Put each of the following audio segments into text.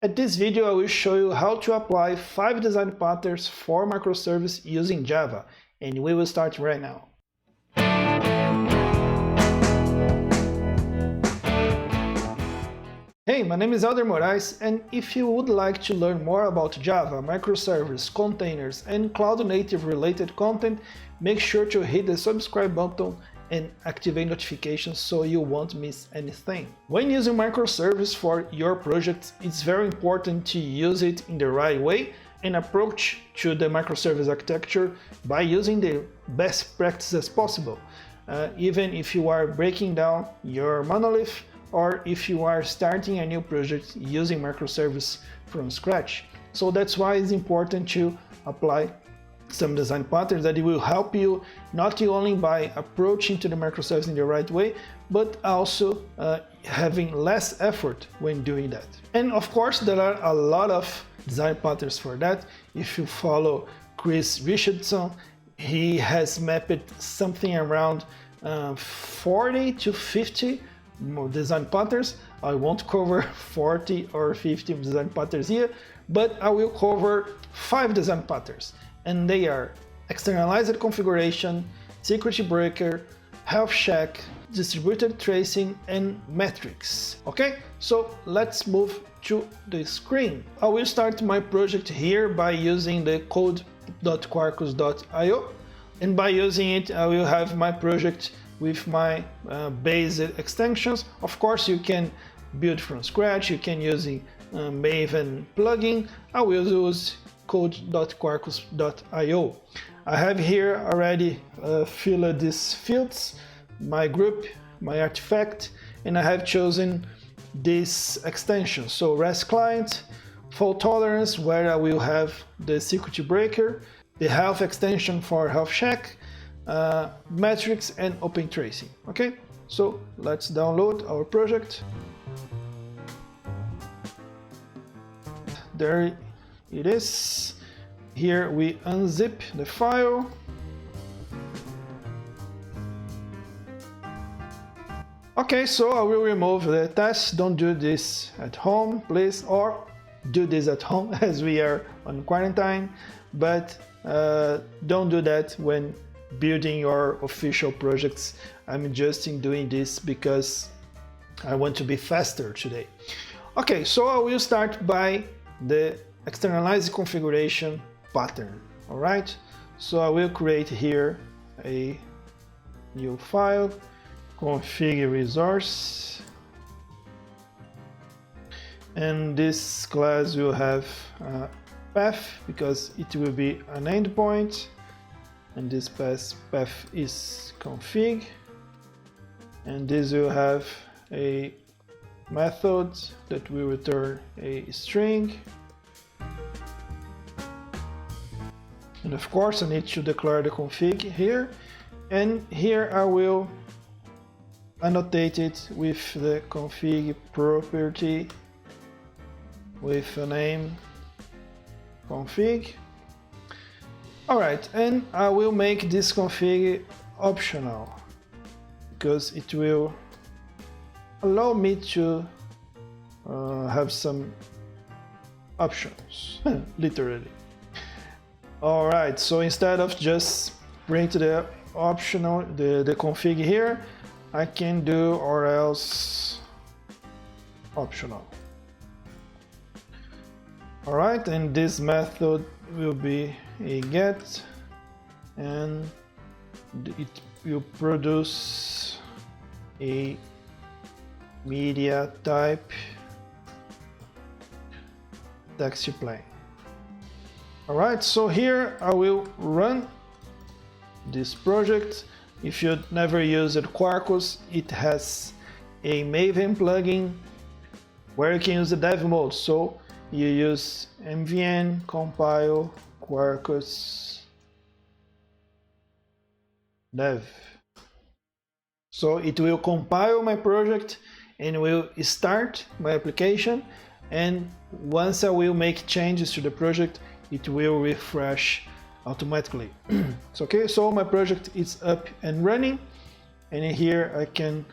At this video I will show you how to apply 5 design patterns for microservice using Java, and we will start right now. Hey, my name is Elder Moraes, and if you would like to learn more about Java, microservice, containers, and cloud-native related content, make sure to hit the subscribe button and activate notifications so you won't miss anything. When using microservice for your project, it's very important to use it in the right way and approach to the microservice architecture by using the best practices possible, even if you are breaking down your monolith or if you are starting a new project using microservice from scratch. So that's why it's important to apply some design patterns that will help you not only by approaching to the microservice in the right way, but also having less effort when doing that. And of course, there are a lot of design patterns for that. If you follow Chris Richardson, he has mapped something around 40 to 50 more design patterns. I won't cover 40 or 50 design patterns here, but I will cover 5 design patterns. And they are externalized configuration, security breaker, health check, distributed tracing, and metrics. Okay, so let's move to the screen. I will start my project here by using the code.quarkus.io, and by using it I will have my project with my basic extensions. Of course, you can build from scratch, you can use a Maven plugin. I will use code.quarkus.io. I have here already filled these fields, my group, my artifact, and I have chosen this extension. So REST client, fault tolerance, where I will have the security breaker, the health extension for health check, metrics, and open tracing. Okay, so let's download our project. There it is. Here we unzip the file. Okay, so I will remove the test. Don't do this at home, please, or do this at home as we are on quarantine, but don't do that when building your official projects. I'm just doing this because I want to be faster today. Okay, so I will start by the externalized configuration pattern. All right, so I will create here a new file, config resource, and this class will have a path because it will be an endpoint, and this path is config, and this will have a method that will return a string, and of course I need to declare the config here, and here I will annotate it with the config property with a name config. Alright, and I will make this config optional because it will allow me to have some options, literally. Alright, so instead of just print the optional, the config here, I can do or else optional. Alright, and this method will be a get, and it will produce a media type text plain. Alright, so here I will run this project. If you never used Quarkus, it has a Maven plugin where you can use the dev mode. So you use mvn compile Quarkus dev. So it will compile my project and will start my application, and once I will make changes to the project, it will refresh automatically. It's okay, so my project is up and running, and here I can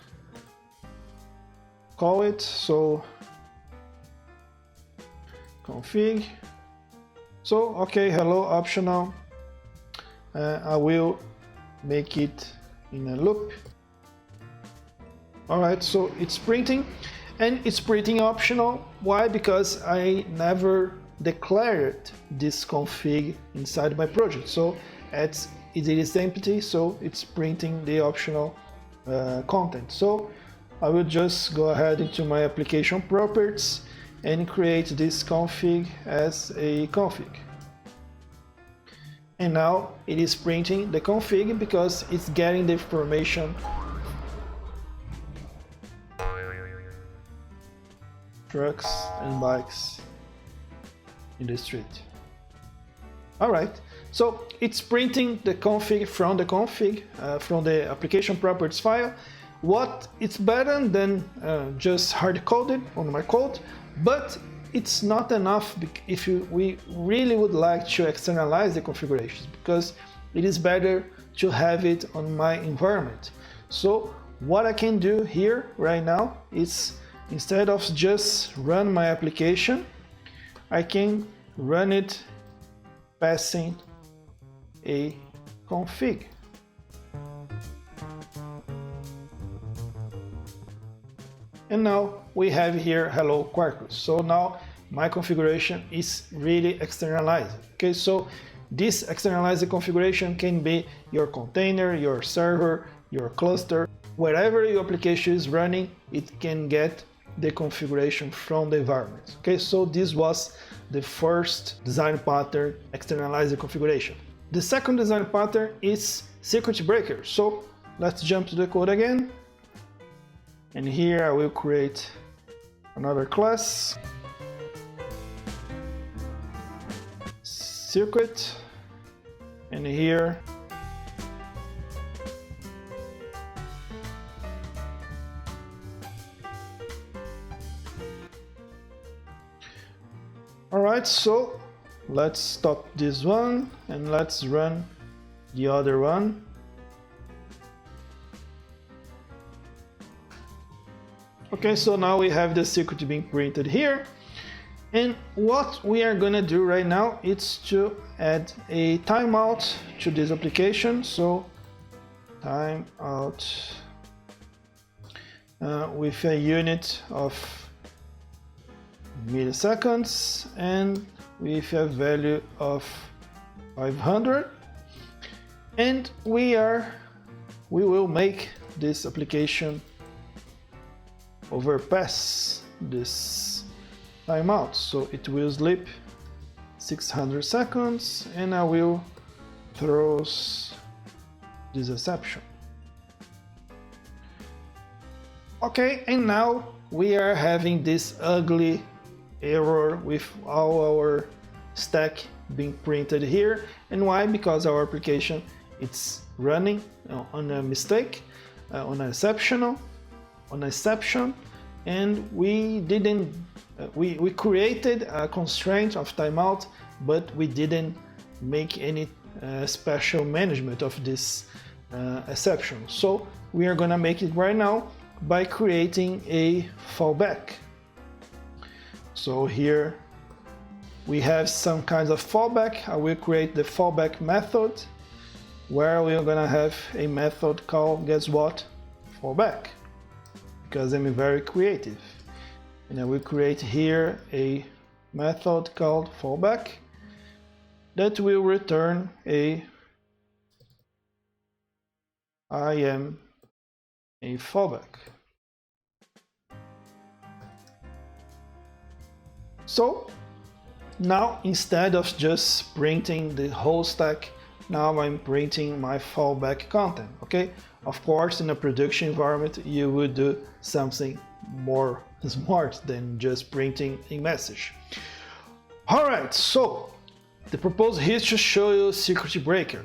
call it. So config. So, okay, hello optional. I will make it in a loop. Alright, so it's printing, and it's printing optional. Why? Because I never declared this config inside my project. So it is empty, so it's printing the optional content. So I will just go ahead into my application properties and create this config as a config. And now it is printing the config because it's getting the information trucks and bikes in the street. Alright, so it's printing the config from the application properties file. What it's better than just hard-coded on my code, but it's not enough if we really would like to externalize the configurations, because it is better to have it on my environment. So what I can do here right now is, instead of just run my application, I can run it passing a config. And now we have here hello Quarkus. So now my configuration is really externalized. Okay, so this externalized configuration can be your container, your server, your cluster, wherever your application is running, it can get the configuration from the environment. Okay, so this was the first design pattern, externalized configuration. The second design pattern is circuit breaker. So let's jump to the code again. And here I will create another class, circuit, and here alright, so let's stop this one and let's run the other one. Okay, so now we have the circuit being printed here, and what we are gonna do right now is to add a timeout to this application. So timeout with a unit of milliseconds and with a value of 500, and we will make this application overpass this timeout, so it will sleep 600 seconds and I will throw this exception. Okay, and now we are having this ugly error with all our stack being printed here. And why? Because our application it's running on a mistake, on an exception, and we didn't we created a constraint of timeout, but we didn't make any special management of this exception. So we are gonna make it right now by creating a fallback. So here we have some kinds of fallback. I will create the fallback method, where we are gonna have a method called, guess what, fallback, because I'm very creative. And I will create here a method called fallback that will return I am a fallback. So now, instead of just printing the whole stack, now I'm printing my fallback content. Okay, of course, in a production environment, you would do something more smart than just printing a message. All right, so the purpose here is to show you circuit breaker.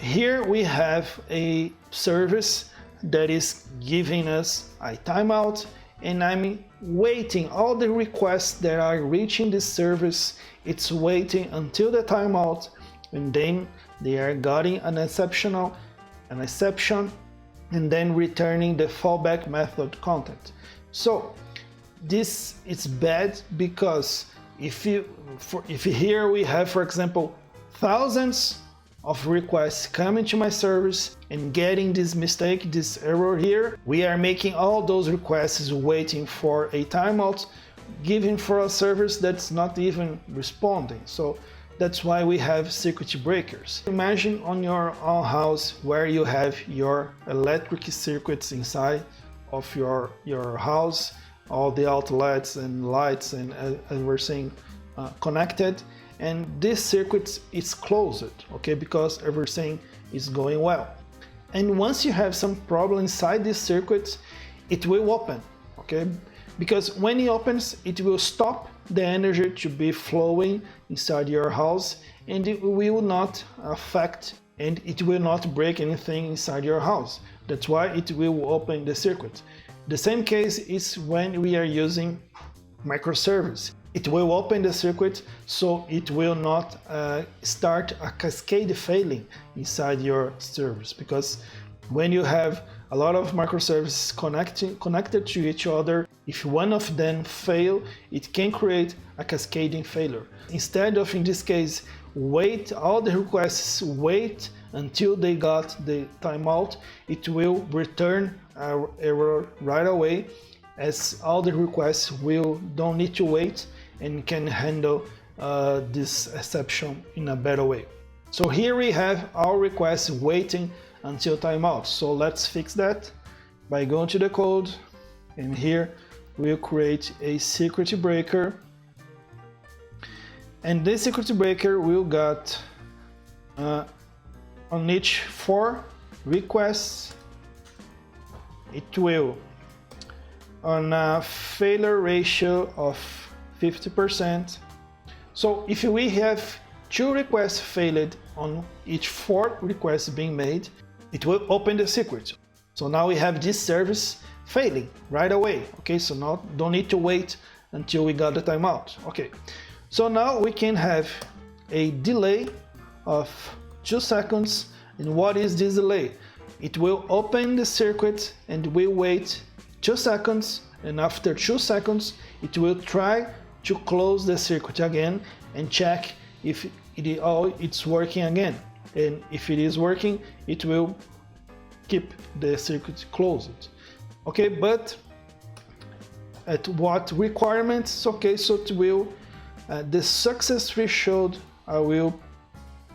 Here we have a service that is giving us a timeout, and I'm waiting all the requests that are reaching this service. It's waiting until the timeout, and then they are getting an exception, and then returning the fallback method content. So this is bad because if here we have, for example, thousands of requests coming to my service and getting this mistake, this error here, we are making all those requests waiting for a timeout given for a service that's not even responding. So that's why we have circuit breakers. Imagine on your own house where you have your electric circuits inside of your house, all the outlets and lights and everything connected, and this circuit is closed, okay, because everything is going well. And once you have some problem inside this circuit, it will open, okay, because when it opens, it will stop the energy to be flowing inside your house, and it will not affect and it will not break anything inside your house. That's why it will open the circuit. The same case is when we are using microservice. It will open the circuit, so it will not start a cascade failing inside your service, because when you have a lot of microservices connected to each other, if one of them fail, it can create a cascading failure. Instead of, in this case, wait all the requests, wait until they got the timeout, it will return an error right away, as all the requests don't need to wait and can handle this exception in a better way. So here we have our requests waiting until timeout. So let's fix that by going to the code, and here we'll create a security breaker, and this security breaker will got on each 4 requests, it will on a failure ratio of 50%. So if we have 2 requests failed on each 4 requests being made, it will open the secret. So now we have this service failing right away. Okay, so now don't need to wait until we got the timeout. Okay, so now we can have a delay of 2 seconds. And what is this delay? It will open the circuit and will wait 2 seconds, and after 2 seconds it will try to close the circuit again and check if it's working again. And if it is working, it will keep the circuit closed. Okay, but at what requirements? Okay, so it will the success threshold I will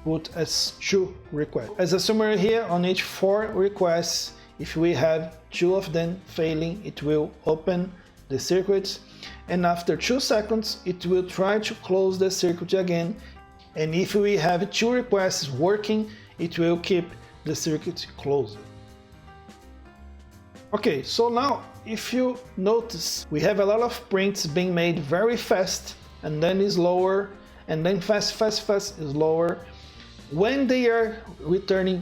put as 2 requests. As a summary here, on each 4 requests, if we have 2 of them failing, it will open the circuit, and after 2 seconds it will try to close the circuit again. And if we have 2 requests working, it will keep the circuit closed. Okay, so now if you notice, we have a lot of prints being made very fast, and then is lower, and then fast is lower. When they are returning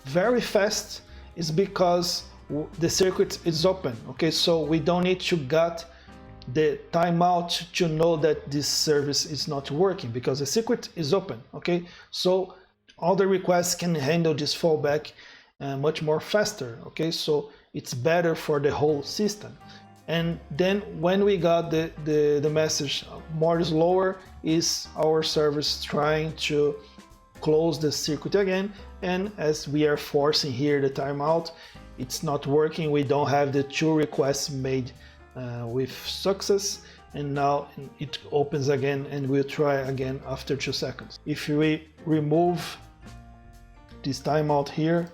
very fast, it's because the circuit is open. Okay, so we don't need to get the timeout to know that this service is not working, because the circuit is open. Okay, so all the requests can handle this fallback much more faster. Okay, so it's better for the whole system. And then when we got the message more slower, is our service trying to close the circuit again, and as we are forcing here the timeout, it's not working. We don't have the 2 requests made with success, and now it opens again, and we'll try again after 2 seconds. If we remove this timeout here,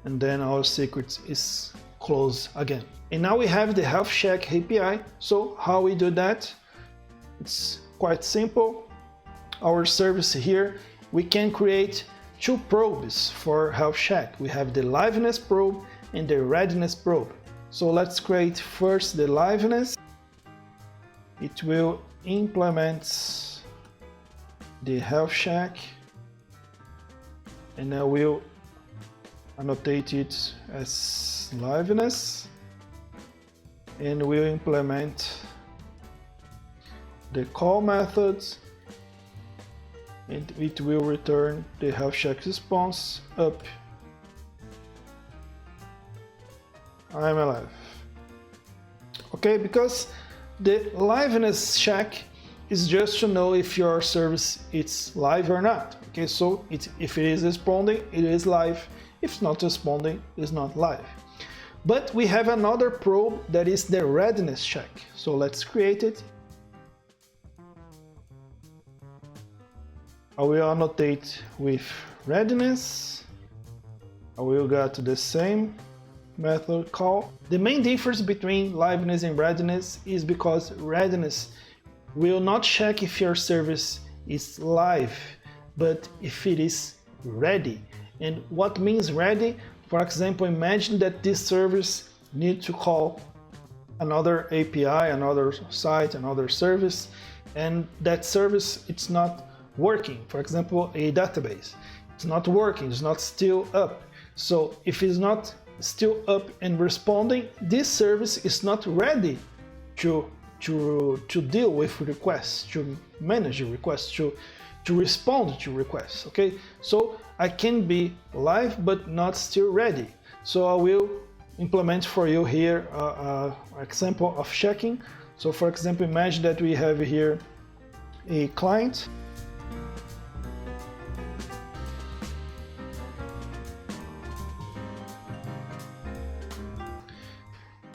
and then our secret is closed again. And now we have the health check API. So how we do that? It's quite simple. Our service here, we can create 2 probes for health check. We have the liveness probe and the readiness probe. So let's create first the liveness. It will implement the health check, and I will annotate it as liveness, and we'll implement the call methods, and it will return the health check response up. I'm alive. Okay, because The liveness check is just to know if your service is live or not. Okay, so if it is responding, it is live. If it's not responding, it's not live. But we have another probe that is the readiness check. So let's create it. I will annotate with readiness. I will get the same method call. The main difference between liveness and readiness is because readiness will not check if your service is live, but if it is ready. And what means ready? For example, imagine that this service needs to call another API, another site, another service, and that service it's not working. For example, a database, it's not working, it's not still up. So if it's not still up and responding, this service is not ready to deal with requests, to manage requests, to respond to requests. Okay, so I can be live but not still ready. So I will implement for you here an example of checking. So for example, imagine that we have here a client.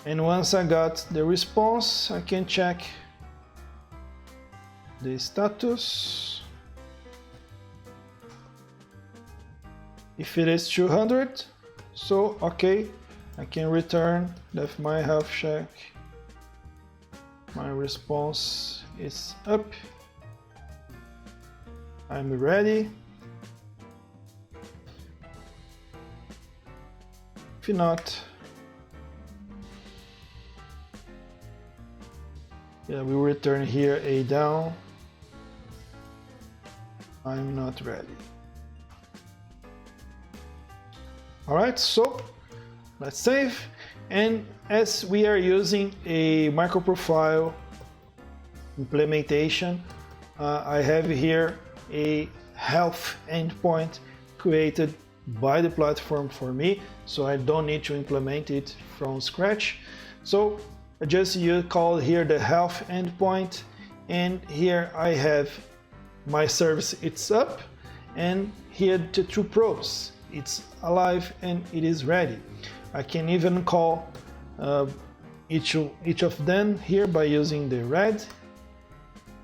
And once I got the response, I can check the status. If it is 200, so okay, I can return that my health check, my response is up, I'm ready. If not, yeah, we return here a down, I'm not ready. Alright, so let's save. And as we are using a microprofile implementation, I have here a health endpoint created by the platform for me, so I don't need to implement it from scratch. So I just call here the health endpoint, and here I have my service, it's up, and here the two probes, it's alive and it is ready. I can even call each of them here by using the red.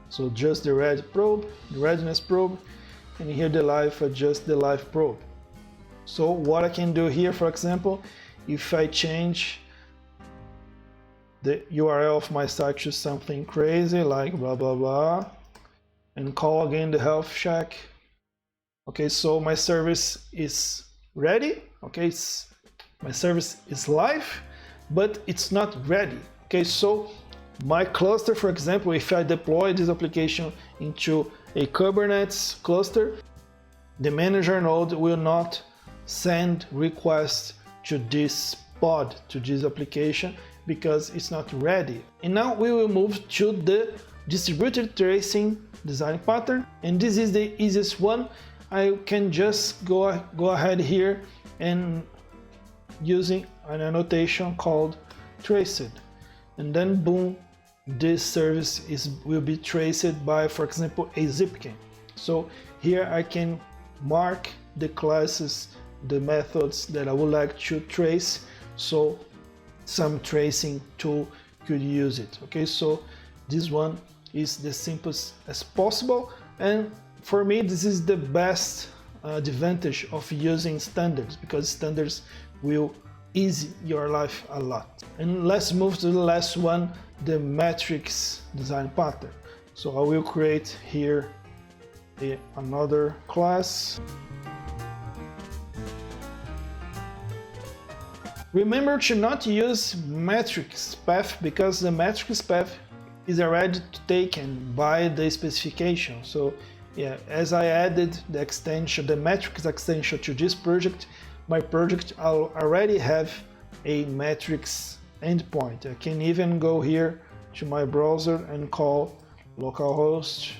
So just the red probe, the readiness probe, and here the live, just the live probe. So what I can do here, for example, if I change the URL of my site to something crazy like blah blah blah, and call again the health check. Okay, so my service is ready. Okay, my service is live, but it's not ready. Okay, so my cluster, for example, if I deploy this application into a Kubernetes cluster, the manager node will not send requests to this pod, to this application, because it's not ready. And now we will move to the distributed tracing design pattern, and this is the easiest one. I can just go ahead here and using an annotation called traced, and then boom, this service will be traced by, for example, a zip key. So here I can mark the classes, the methods that I would like to trace, so some tracing tool could use it. Okay, so this one is the simplest as possible, and for me this is the best advantage of using standards, because standards will ease your life a lot. And let's move to the last one, the matrix design pattern. So I will create here another class. Remember to not use matrix path, because the matrix path is already taken by the specification. So yeah, as I added the extension, the matrix extension to this project, my project already have a matrix endpoint. I can even go here to my browser and call localhost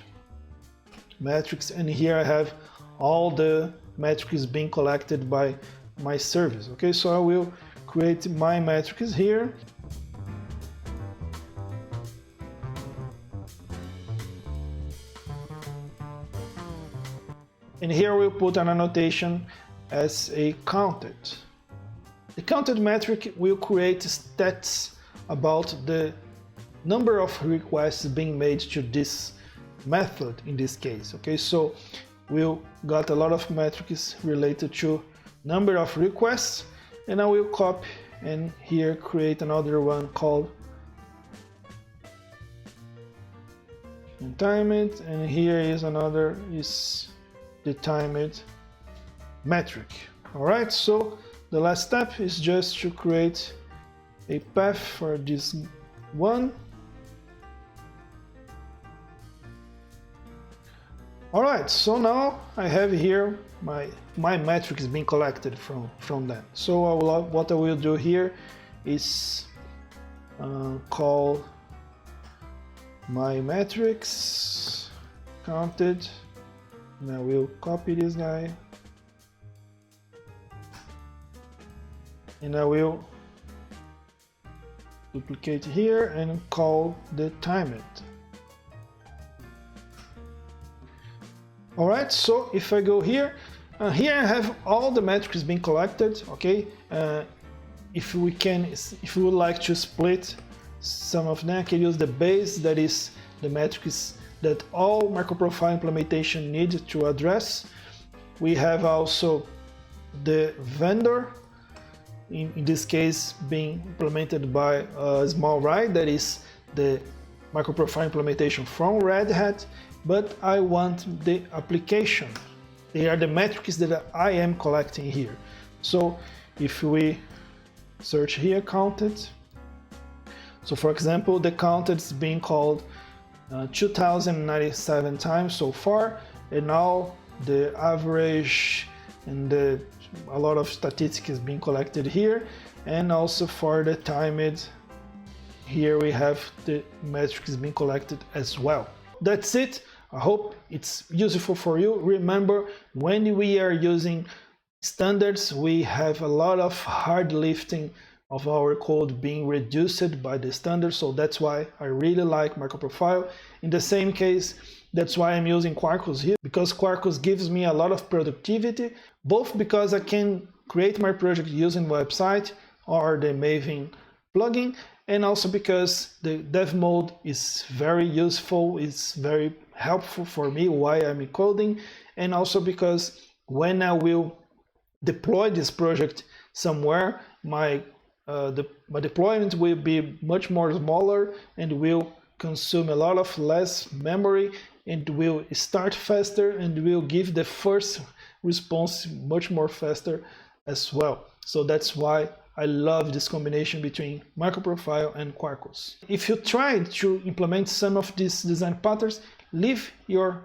matrix, and here I have all the metrics being collected by my service. Okay, so I will create my metrics here. And here we'll put an annotation as a counted. The counted metric will create stats about the number of requests being made to this method in this case. Okay, so we'll got a lot of metrics related to number of requests, and I will copy and here create another one called time it, and here is another is the time it metric. All right, so the last step is just to create a path for this one. All right, so now I have here my metrics being collected from them. So what I will do here is call my metrics counted, and I will copy this guy, and I will duplicate here and call the time it. All right, so if I go here, here I have all the metrics being collected. Okay, if we would like to split some of them, I can use the base, that is the metrics that all MicroProfile implementation needs to address. We have also the vendor, in this case being implemented by Small Right, that is the MicroProfile implementation from Red Hat, but I want the application. They are the metrics that I am collecting here. So if we search here counted, so for example, the counted is being called 2097 times so far, and now the average and a lot of statistics is being collected here, and also for the timed, here we have the metrics being collected as well. That's it. I hope it's useful for you. Remember, when we are using standards, we have a lot of hard lifting of our code being reduced by the standard, so that's why I really like MicroProfile. In the same case, that's why I'm using Quarkus here, because Quarkus gives me a lot of productivity, both because I can create my project using the website or the Maven plugin, and also because the dev mode is very useful, it's very helpful for me while I'm coding, and also because when I will deploy this project somewhere, my deployment will be much more smaller and will consume a lot of less memory, and will start faster and will give the first response much more faster as well. So that's why I love this combination between MicroProfile and Quarkus. If you tried to implement some of these design patterns, leave your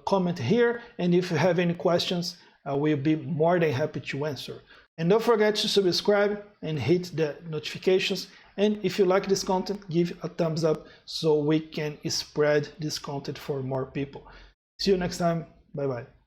comment here, and if you have any questions, I will be more than happy to answer. And don't forget to subscribe and hit the notifications. And if you like this content, give a thumbs up so we can spread this content for more people. See you next time. Bye bye.